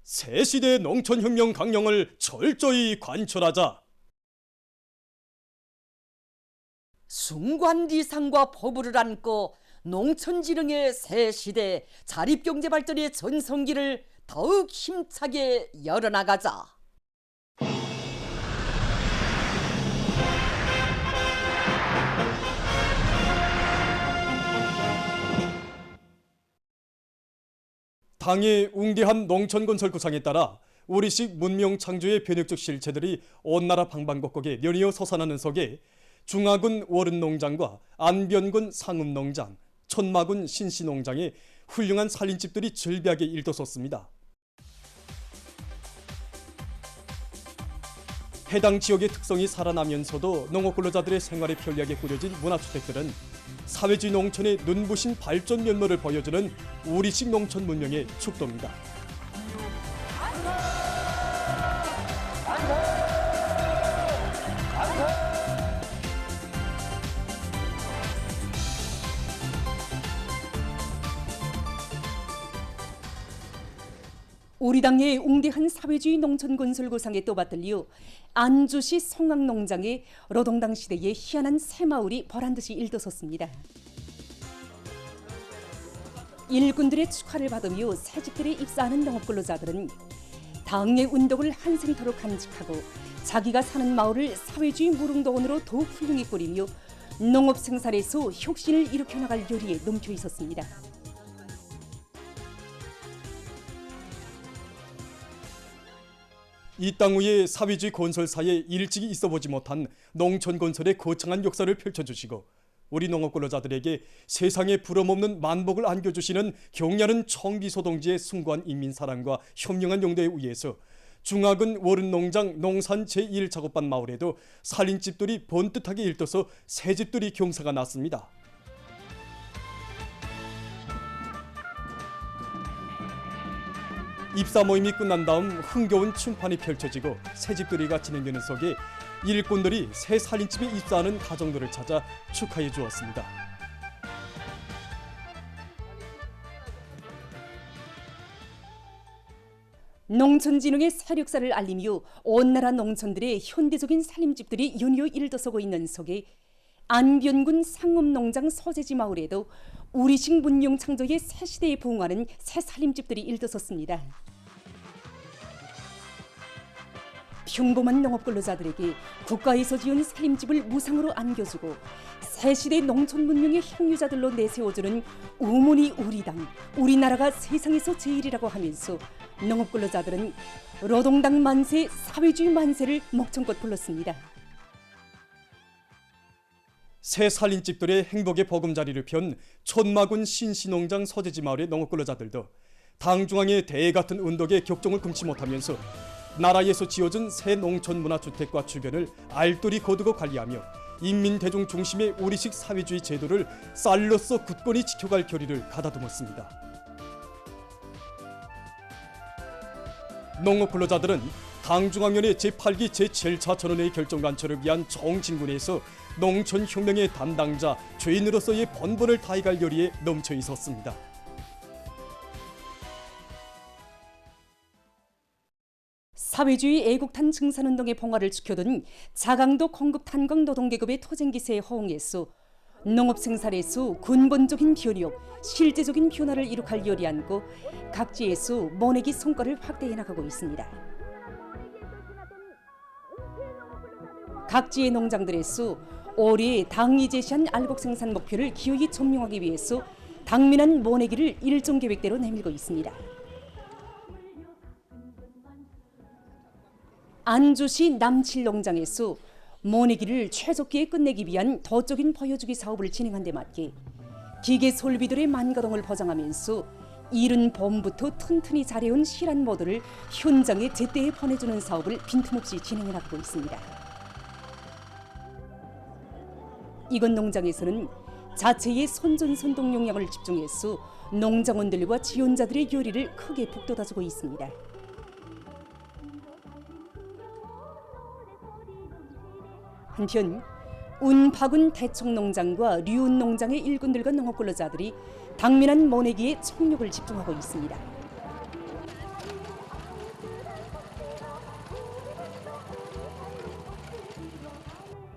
새 시대 농촌혁명 강령을 철저히 관철하자. 숭관리상과 법을 안고 농촌진흥의 새 시대 자립경제 발전의 전성기를 더욱 힘차게 열어나가자. 당의 웅대한 농촌건설 구상에 따라 우리식 문명 창조의 변혁적 실체들이 온 나라 방방곡곡에 연이어 솟아나는 속에 중화군 월은농장과 안변군 상읍농장, 천마군 신시농장에 훌륭한 살림집들이 즐비하게 일도섰습니다. 해당 지역의 특성이 살아나면서도 농업근로자들의 생활에 편리하게 꾸려진 문화주택들은 사회주의 농촌의 눈부신 발전 면모를 보여주는 우리식 농촌 문명의 축도입니다. 우리 당의 웅대한 사회주의 농촌 건설 구상에 또 받들려 안주시 송악농장에 노동당 시대의 희한한 새마을이 보란듯이 일도섰습니다. 일꾼들의 축하를 받으며 새집들에 입사하는 농업근로자들은 당의 운동을 한생토록 간직하고 자기가 사는 마을을 사회주의 무릉도원으로 더욱 훌륭히 꾸리며 농업 생산에서 혁신을 일으켜 나갈 요리에 넘쳐 있었습니다. 이 땅 위에 사회주의 건설사에 일찍이 있어보지 못한 농촌 건설의 거창한 역사를 펼쳐주시고 우리 농업근로자들에게 세상에 부러움없는 만복을 안겨주시는 경례하는 청비소동지의 숭고한 인민사랑과 현명한 용도에 의해서 중화군 월은농장 농산 제1작업반 마을에도 살림집들이 번듯하게 일떠서 새집들이 경사가 났습니다. 입사 모임이 끝난 다음 흥겨운 춤판이 펼쳐지고 새집들이가 진행되는 속에 일꾼들이 새 살림집에 입사하는 가정들을 찾아 축하해 주었습니다. 농촌진흥의 세력사를 알리며 온 나라 농촌들의 현대적인 살림집들이 연이어 일도서고 있는 속에 안변군 상읍농장 소재지 마을에도 우리식 문명 창조의 새 시대에 부응하는 새 살림집들이 일도섰습니다. 평범한 농업근로자들에게 국가에서 지은 살림집을 무상으로 안겨주고 새 시대 농촌 문명의 향유자들로 내세워주는 우문이 우리 당, 우리나라가 세상에서 제일이라고 하면서 농업근로자들은 노동당 만세, 사회주의 만세를 목청껏 불렀습니다. 새 살림집들의 행복의 보금자리를 편 천마군 신시농장 서재지 마을의 농업근로자들도 당 중앙의 대해 같은 운동에 격종을 금치 못하면서 나라에서 지어준 새 농촌문화주택과 주변을 알뜰히 거두고 관리하며 인민대중 중심의 우리식 사회주의 제도를 쌀로서 굳건히 지켜갈 결의를 가다듬었습니다. 농업근로자들은 당중앙위원회 제8기 제7차 전원회의 결정 관철을 위한 정진군에서 농촌혁명의 담당자 죄인으로서의 본분을 다해갈 열의에 넘쳐 있었습니다. 사회주의 애국탄 증산운동의 봉화를 지켜둔 자강도 공급 탄광 노동계급의 토쟁기세에 호응해서 농업생산에서 근본적인 변혁, 실제적인 변화를 이룩할 열의 안고 각지에서 모내기 성과를 확대해 나가고 있습니다. 각지의 농장들에서 올해 당이 제시한 알곡 생산 목표를 기어이 점령하기 위해서 당면한 모내기를 일정 계획대로 내밀고 있습니다. 안주시 남칠농장에서 모내기를 최적기에 끝내기 위한 도적인 보여주기 사업을 진행한 데 맞게 기계 설비들의 만가동을 보장하면서 이른 봄부터 튼튼히 잘해온 실한 모드를 현장에 제때에 보내주는 사업을 빈틈없이 진행해 나가고 있습니다. 이건 농장에서는 자체의 선전선동 역량을 집중해서 농장원들과 지원자들의 요리를 크게 북돋아주고 있습니다. 한편 운파군 대청농장과 류운농장의 일꾼들과 농업근로자들이 당면한 모내기에 총력을 집중하고 있습니다.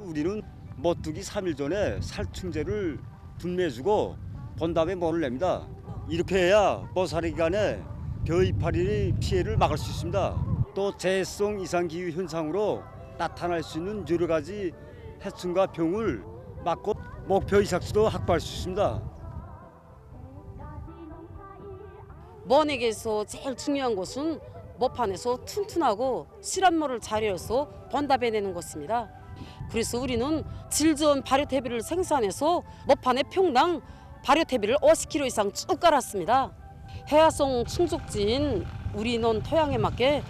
우리는 머뚜기 3일 전에 살충제를 분매해주고 본 다음에 모를 냅니다. 이렇게 해야 머사리 기간에 벼 이파리 피해를 막을 수 있습니다. 또 재해성 이상 기후 현상으로 나타날 수 있는 여러 가지 해충과 병을 막고 목표 이삭수도 확보할 수 있습니다. mon에게서 제일 중요한 것은 머판에서 튼튼하고 실한물을 잘 이어서 번답해내는 것입니다. 그래서 우리는 질 좋은 발효태비를 생산해서 머판에 평당 발효태비를 50kg 이상 쭉 깔았습니다. 해화성 충족지인 우리 논 토양에 맞게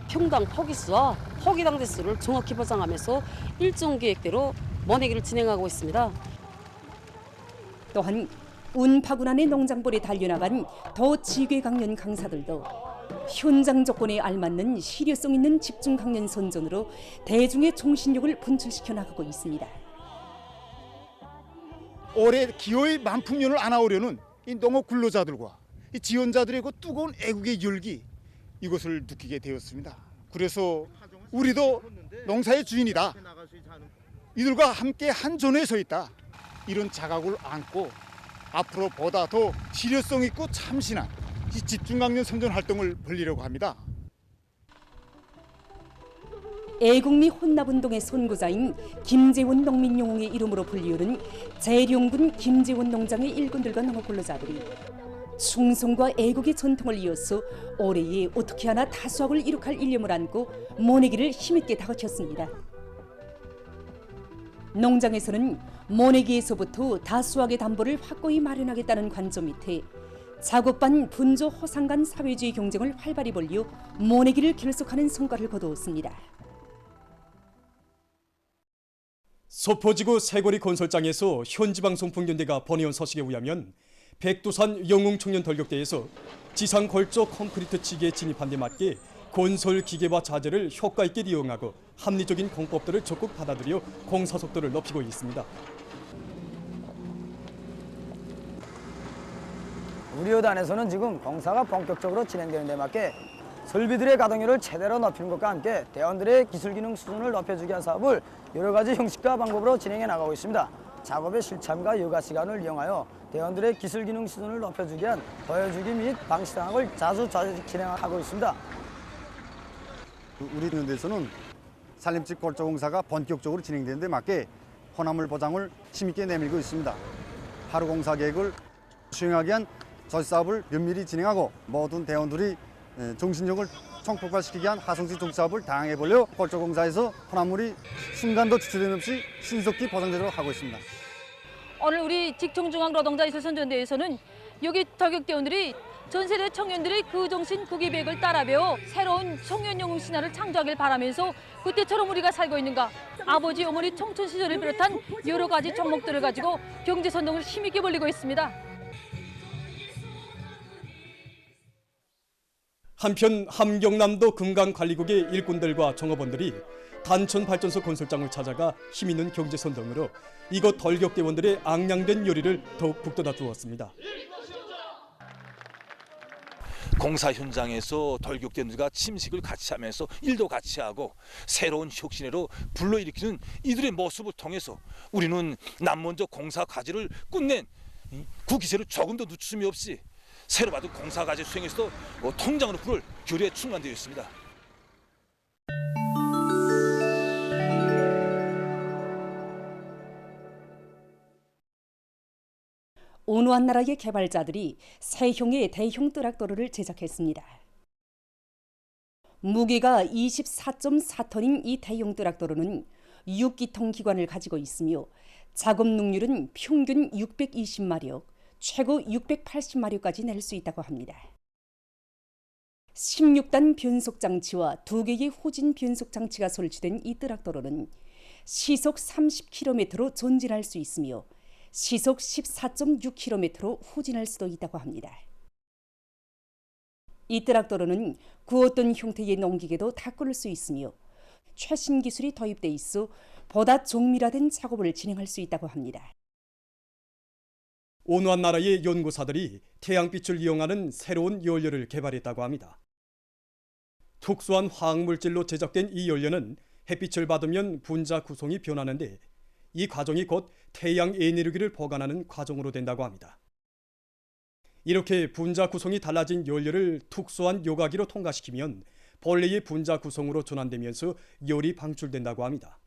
평당 포기수와 포기당 대수를 정확히 보장하면서 일정 계획대로 mon내기를 진행하고 있습니다. 또한 운파군안의 농장벌에 달려나간 더 지괴강연 강사들도 현장 조건에 알맞는 실효성 있는 집중 강연 선전으로 대중의 정신력을 분출시켜 나가고 있습니다. 올해 기호의 만풍년을 안아오려는 이 농업 근로자들과 이 지원자들의 그 뜨거운 애국의 열기, 이것을 느끼게 되었습니다. 그래서 우리도 농사의 주인이다, 이들과 함께 한 전에 서 있다, 이런 자각을 안고 앞으로 보다 더 실효성 있고 참신한 이 집중강연 선전 활동을 벌이려고 합니다. 애국미 혼납운동의 선구자인 김재원 농민영웅의 이름으로 불리우는 재룡군 김재원 농장의 일꾼들과 농업근로자들이 충성과 애국의 전통을 이어서 올해에 어떻게 하나 다수학을 이룩할 일념을 안고 모내기를 힘있게 다그쳤습니다. 농장에서는 모내기에서부터 다수학의 담보를 확고히 마련하겠다는 관점 밑에 작업반 분조 호상 간 사회주의 경쟁을 활발히 벌려 모내기를 결속하는 성과를 거두었습니다. 소포지구 세거리 건설장에서 현지방송풍연대가 번해온 소식에 의하면 백두산 영웅청년 돌격대에서 지상 걸조 콘크리트 치기에 진입한 데 맞게 건설 기계와 자재를 효과 있게 이용하고 합리적인 공법들을 적극 받아들여 공사 속도를 높이고 있습니다. 우리 여단에서는 지금 공사가 본격적으로 진행되는 데 맞게 설비들의 가동률을 최대로 높이는 것과 함께 대원들의 기술 기능 수준을 높여주기 위한 사업을 여러 가지 형식과 방법으로 진행해 나가고 있습니다. 작업의 실참과 여가 시간을 이용하여 대원들의 기술 기능 수준을 높여주기 위한 보여주기 및 방시 상황을 자주 진행하고 있습니다. 우리 연대에서는 산림집 걸조 공사가 본격적으로 진행되는 데 맞게 혼합물 보장을 힘있게 내밀고 있습니다. 하루 공사 계획을 수행하기 위한 저지사업을 면밀히 진행하고 모든 대원들이 정신력을 총폭발시키기 위한 하성시 정사업을 다양해 보려 걸조 공사에서 혼합물이 순간도 지체됨 없이 신속히 보장되도록 하고 있습니다. 오늘 우리 직통중앙노동자이술 선전대회에서는 여기 돌격대원들이 전 세대 청년들의 그 정신 그 기백을 따라 배워 새로운 청년 영웅 신화를 창조하길 바라면서 그때처럼 우리가 살고 있는가, 아버지 어머니 청춘 시절을 비롯한 여러 가지 종목들을 가지고 경제 선동을 힘있게 벌리고 있습니다. 한편 함경남도 금강관리국의 일꾼들과 종업원들이 단천발전소 건설장을 찾아가 힘있는 경제선동으로 이곳 돌격대원들의 앙양된 요리를 더욱 북돋아 두었습니다. 공사 현장에서 돌격대원들과 침식을 같이 하면서 일도 같이 하고 새로운 혁신으로 불러일으키는 이들의 모습을 통해서 우리는 남먼저 공사 과제를 끝낸 그 기세를 조금도 늦춤이 없이 새로 받은 공사 과제 수행에서도 통장으로 부를 교류에 충만되어 있습니다. 온화한 나라의 개발자들이 새형의 대형 트랙터를 제작했습니다. 무게가 24.4톤인 이 대형 트랙터는 6기통 기관을 가지고 있으며 작업 능률은 평균 620마력, 최고 680마력까지 낼 수 있다고 합니다. 16단 변속 장치와 2개의 후진 변속 장치가 설치된 이 트랙터는 시속 30km로 전진할 수 있으며 시속 14.6km로 후진할 수도 있다고 합니다. 이 트랙터는 그 어떤 형태의 농기계도 다 끌 수 있으며 최신 기술이 도입돼 있어 보다 정밀화된 작업을 진행할 수 있다고 합니다. 온화한 나라의 연구사들이 태양빛을 이용하는 새로운 연료를 개발했다고 합니다. 특수한 화학물질로 제작된 이 연료는 햇빛을 받으면 분자 구성이 변하는데 이 과정이 곧 태양 에너지를 보관하는 과정으로 된다고 합니다. 이렇게 분자 구성이 달라진 연료를 특수한 요각기로 통과시키면 본래의 분자 구성으로 전환되면서 열이 방출된다고 합니다.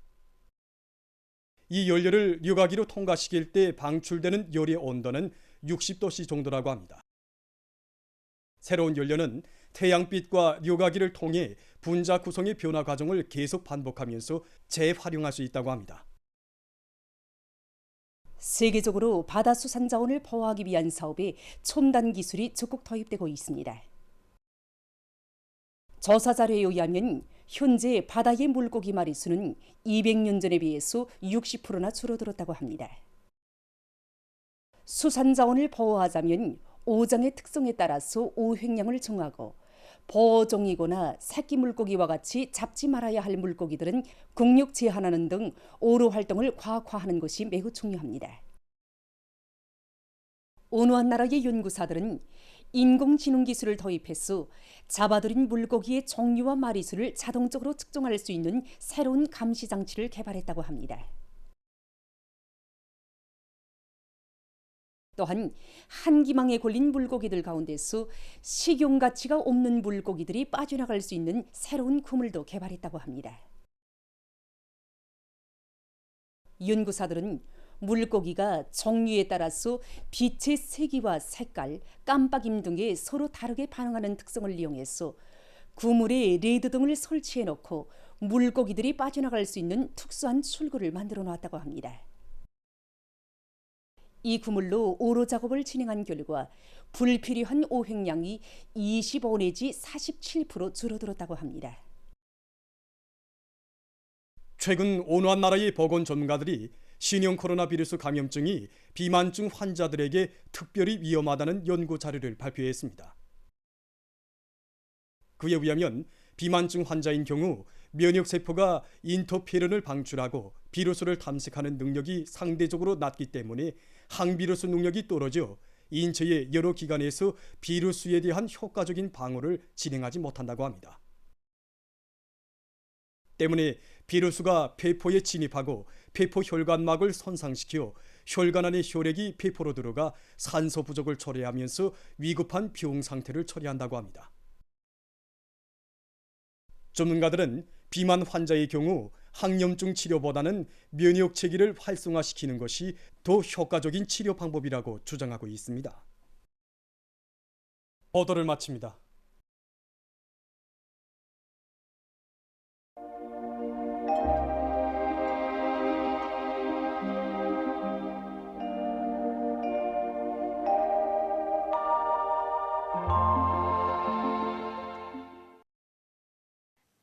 이 연료를 요각기로 통과시킬 때 방출되는 열의 온도는 60도씨 정도라고 합니다. 새로운 연료는 태양빛과 요각기를 통해 분자 구성의 변화 과정을 계속 반복하면서 재활용할 수 있다고 합니다. 세계적으로 바다수산 자원을 보호하기 위한 사업에 첨단 기술이 적극 도입되고 있습니다. 조사 자료에 의하면 현재 바다의 물고기 마리수는 200년 전에 비해서 60%나 줄어들었다고 합니다. 수산 자원을 보호하자면 어장의 특성에 따라서 어획량을 정하고 보호종이거나 새끼 물고기와 같이 잡지 말아야 할 물고기들은 국력 제한하는 등 어로 활동을 과학화하는 것이 매우 중요합니다. 어느 한 나라의 연구사들은 인공지능 기술을 도입해서 잡아들인 물고기의 종류와 마리수를 자동적으로 측정할 수 있는 새로운 감시 장치를 개발했다고 합니다. 또한 한기망에 걸린 물고기들 가운데서 식용 가치가 없는 물고기들이 빠져나갈 수 있는 새로운 그물도 개발했다고 합니다. 연구사들은 물고기가 종류에 따라서 빛의 세기와 색깔, 깜빡임 등에 서로 다르게 반응하는 특성을 이용해서 그물에 레드 등을 설치해 놓고 물고기들이 빠져나갈 수 있는 특수한 출구를 만들어 놨다고 합니다. 이 그물로 어로 작업을 진행한 결과 불필요한 어획량이 25 내지 47% 줄어들었다고 합니다. 최근 어느 한 나라의 보건 전문가들이 신형 코로나 바이러스 감염증이 비만증 환자들에게 특별히 위험하다는 연구 자료를 발표했습니다. 그에 의하면 비만증 환자인 경우 면역세포가 인터페론을 방출하고 비루스를 탐색하는 능력이 상대적으로 낮기 때문에 항비루스 능력이 떨어져 인체의 여러 기관에서 비루스에 대한 효과적인 방어를 진행하지 못한다고 합니다. 때문에 비루스가 폐포에 진입하고 폐포 혈관막을 손상시켜 혈관 안의 혈액이 폐포로 들어가 산소 부족을 초래하면서 위급한 병 상태를 초래한다고 합니다. 전문가들은 비만 환자의 경우 항염증 치료보다는 면역 체계를 활성화시키는 것이 더 효과적인 치료 방법이라고 주장하고 있습니다. 보도를 마칩니다.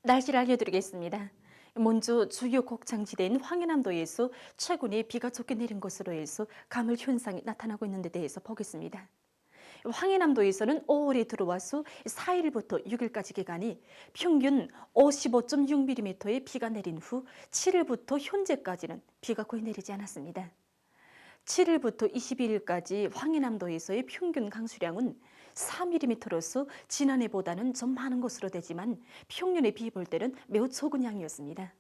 날씨를 알려드리겠습니다. 먼저 주요 곡창지대인 황해남도에서 최근에 비가 적게 내린 것으로 해서 가물 현상이 나타나고 있는 데 대해서 보겠습니다. 황해남도에서는 5월에 들어와서 4일부터 6일까지 기간이 평균 55.6mm의 비가 내린 후 7일부터 현재까지는 비가 거의 내리지 않았습니다. 7일부터 22일까지 황해남도에서의 평균 강수량은 4mm로서 지난해보다는 좀 많은 것으로 되지만 평년에 비해 볼 때는 매우 적은 양이었습니다.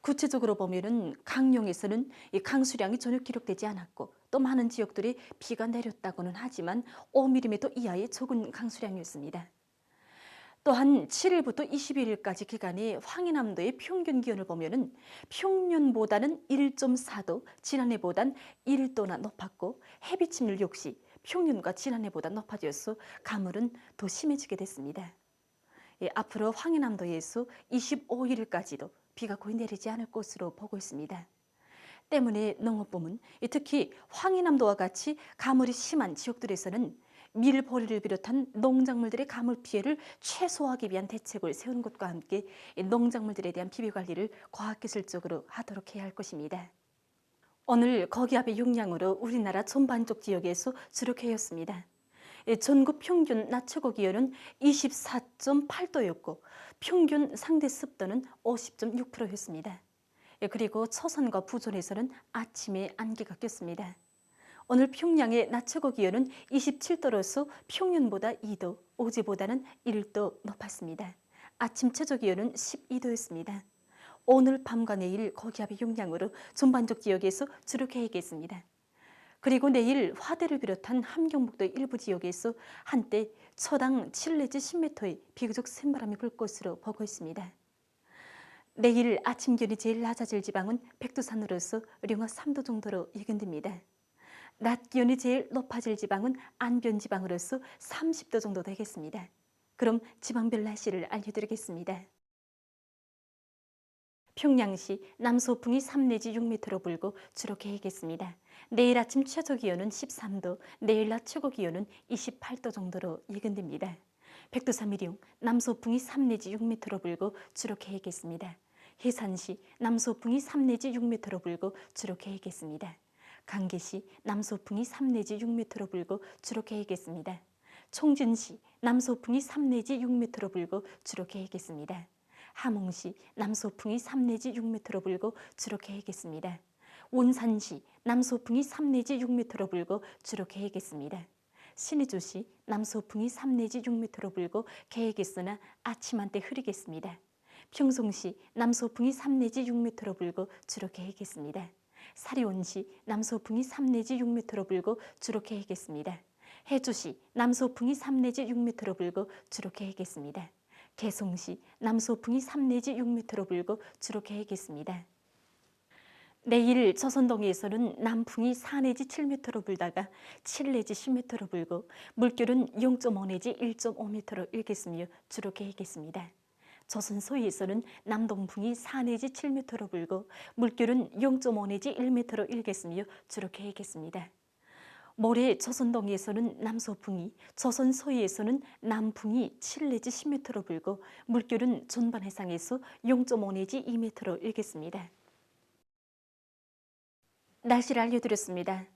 구체적으로 보면은 강릉에서는 이 강수량이 전혀 기록되지 않았고 또 많은 지역들이 비가 내렸다고는 하지만 5mm 이하의 적은 강수량이었습니다. 또한 7일부터 21일까지 기간에 황해남도의 평균 기온을 보면은 평년보다는 1.4도, 지난해보단 1도나 높았고 해빛 침률 역시 평년과 지난해보다 높아져서 가물은 더 심해지게 됐습니다. 앞으로 황해남도에서 25일까지도 비가 거의 내리지 않을 것으로 보고 있습니다. 때문에 농업부문, 특히 황해남도와 같이 가물이 심한 지역들에서는 밀보리를 비롯한 농작물들의 가물 피해를 최소화하기 위한 대책을 세우는 것과 함께 농작물들에 대한 비료관리를 과학기술적으로 하도록 해야 할 것입니다. 오늘 거기압의 용량으로 우리나라 전반적 지역에서 주력해였습니다. 전국 평균 낮 최고 기온은 24.8도였고 평균 상대 습도는 50.6%였습니다. 그리고 초선과 부존에서는 아침에 안개가 꼈습니다. 오늘 평양의 낮 최고 기온은 27도로서 평년보다 2도, 어제보다는 1도 높았습니다. 아침 최저 기온은 12도였습니다. 오늘 밤과 내일 거기압의 용량으로 전반적 지역에서 주로 계획했습니다. 그리고 내일 화대를 비롯한 함경북도 일부 지역에서 한때 초당 7 내지 10m의 비교적 센 바람이 불 것으로 보고 있습니다. 내일 아침 기온이 제일 낮아질 지방은 백두산으로서 영하 3도 정도로 예견됩니다. 낮 기온이 제일 높아질 지방은 안변 지방으로서 30도 정도 되겠습니다. 그럼 지방별 날씨를 알려드리겠습니다. 평양시 남서풍이 3 내지 6m로 불고 주로 계획했습니다. 내일 아침 최저 기온은 13도, 내일 낮 최고 기온은 28도 정도로 예견됩니다. 백두산 미령 남서풍이 3 내지 6m로 불고 주로 계획했습니다. 해산시 남서풍이 3 내지 6m로 불고 주로 계획했습니다. 강계시 남서풍이 3 내지 6m로 불고 주로 계획했습니다. 총준시 남서풍이 3 내지 6m로 불고 주로 계획했습니다. 함흥시 남서풍이 3 내지 6m로 불고 주로 계획했습니다. 온산시 남서풍이 3 내지 6m로 불고 주로 계획했습니다. 신의주시 남서풍이 3 내지 6m로 불고 계획했으나 아침 한때 흐리겠습니다. 평송시 남서풍이 3 내지 6m로 불고 주로 계획했습니다. 사리온시 남서풍이 3 내지 6m로 불고 주로 계획했습니다. 해주시 남서풍이 3 내지 6m로 불고 주로 계획했습니다. 개송시 남서풍이 3 내지 6m로 불고 주로 계획했습니다. 내일 조선동해에서는 남풍이 4 내지 7m로 불다가 7 내지 10m로 불고 물결은 0.5 내지 1.5m로 일겠으며 주로 계획했습니다. 조선 서해에서는 남동풍이 4 내지 7m로 불고 물결은 0.5 내지 1m로 일겠으며 주로 계획했습니다. 모레 조선동해에서는 남서풍이, 조선 서해에서는 남풍이 7 내지 10m로 불고 물결은 전반 해상에서 0.5 내지 2m로 일겠습니다. 날씨를 알려드렸습니다.